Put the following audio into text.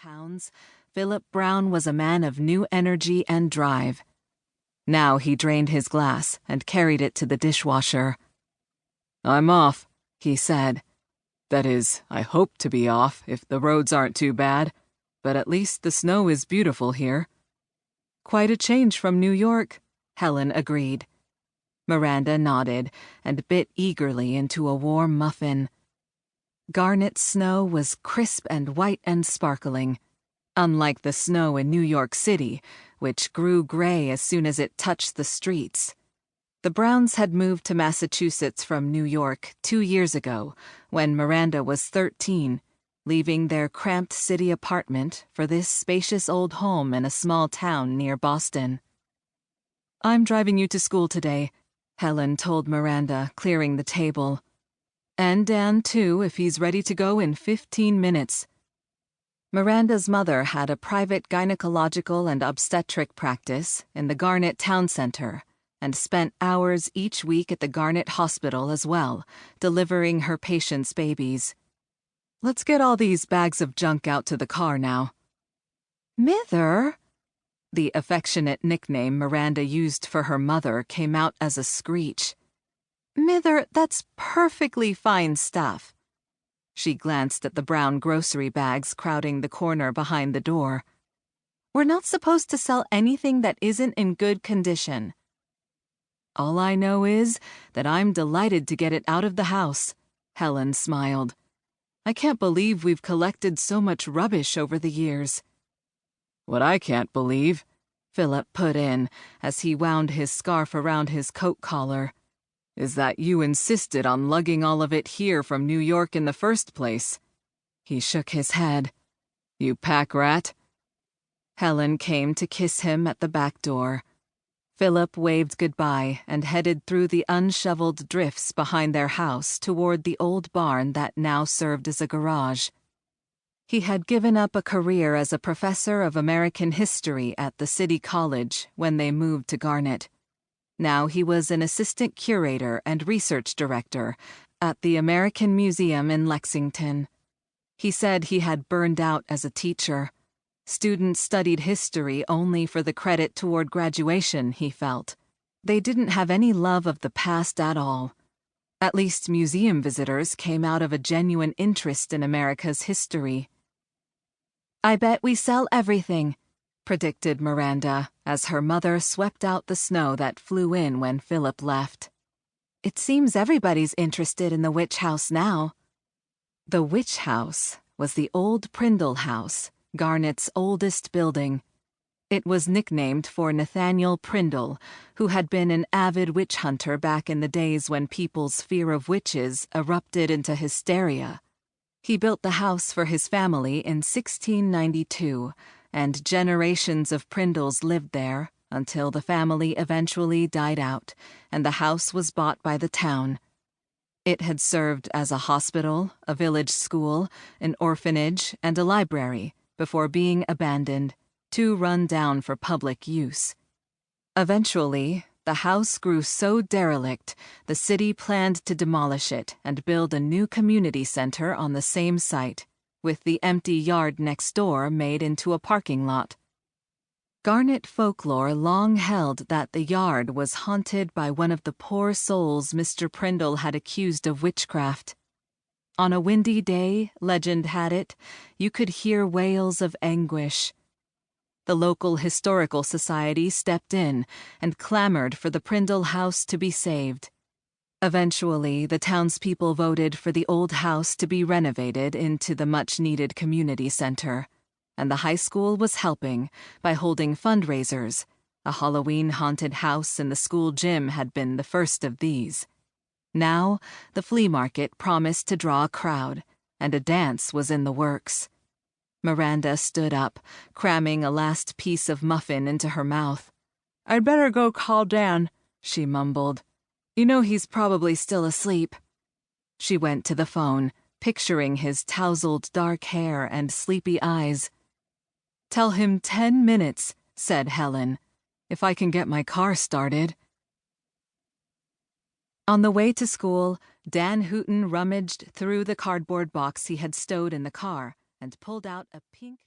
pounds, Philip Browne was a man of new energy and drive. Now he drained his glass and carried it to the dishwasher. "I'm off," he said. "That is, I hope to be off if the roads aren't too bad, but at least the snow is beautiful here." "Quite a change from New York," Helen agreed. Miranda nodded and bit eagerly into a warm muffin. Garnet snow was crisp and white and sparkling, unlike the snow in New York City, which grew gray as soon as it touched the streets. The Brownes had moved to Massachusetts from New York 2 years ago, when Miranda was 13, leaving their cramped city apartment for this spacious old home in a small town near Boston. "I'm driving you to school today," Helen told Miranda, clearing the table. "And Dan, too, if he's ready to go in 15 minutes. Miranda's mother had a private gynecological and obstetric practice in the Garnet Town Center and spent hours each week at the Garnet Hospital as well, delivering her patients' babies. "Let's get all these bags of junk out to the car now." "Mither?" The affectionate nickname Miranda used for her mother came out as a screech. "Mither, that's perfectly fine stuff." She glanced at the brown grocery bags crowding the corner behind the door. "We're not supposed to sell anything that isn't in good condition." "All I know is that I'm delighted to get it out of the house," Helen smiled. "I can't believe we've collected so much rubbish over the years." "What I can't believe," Philip put in as he wound his scarf around his coat collar, "is that you insisted on lugging all of it here from New York in the first place." He shook his head. "You pack rat." Helen came to kiss him at the back door. Philip waved goodbye and headed through the unshoveled drifts behind their house toward the old barn that now served as a garage. He had given up a career as a professor of American history at the city college when they moved to Garnet. Now he was an assistant curator and research director at the American Museum in Lexington. He said he had burned out as a teacher. Students studied history only for the credit toward graduation, he felt. They didn't have any love of the past at all. At least museum visitors came out of a genuine interest in America's history. "I bet we sell everything," predicted Miranda as her mother swept out the snow that flew in when Philip left. "It seems everybody's interested in the witch house now." The witch house was the old Prindle House, Garnet's oldest building. It was nicknamed for Nathaniel Prindle, who had been an avid witch hunter back in the days when people's fear of witches erupted into hysteria. He built the house for his family in 1692, and generations of Prindles lived there until the family eventually died out and the house was bought by the town. It had served as a hospital, a village school, an orphanage, and a library before being abandoned, too run down for public use. Eventually, the house grew so derelict, the city planned to demolish it and build a new community center on the same site, with the empty yard next door made into a parking lot. Garnet folklore long held that the yard was haunted by one of the poor souls Mr. Prindle had accused of witchcraft. On a windy day, legend had it, you could hear wails of anguish. The local historical society stepped in and clamored for the Prindle house to be saved. Eventually, the townspeople voted for the old house to be renovated into the much-needed community center, and the high school was helping by holding fundraisers. A Halloween-haunted house in the school gym had been the first of these. Now, the flea market promised to draw a crowd, and a dance was in the works. Miranda stood up, cramming a last piece of muffin into her mouth. "I'd better go call Dan," she mumbled. "You know he's probably still asleep." She went to the phone, picturing his tousled dark hair and sleepy eyes. "Tell him 10 minutes," said Helen, "if I can get my car started." On the way to school, Dan Hooten rummaged through the cardboard box he had stowed in the car and pulled out a pink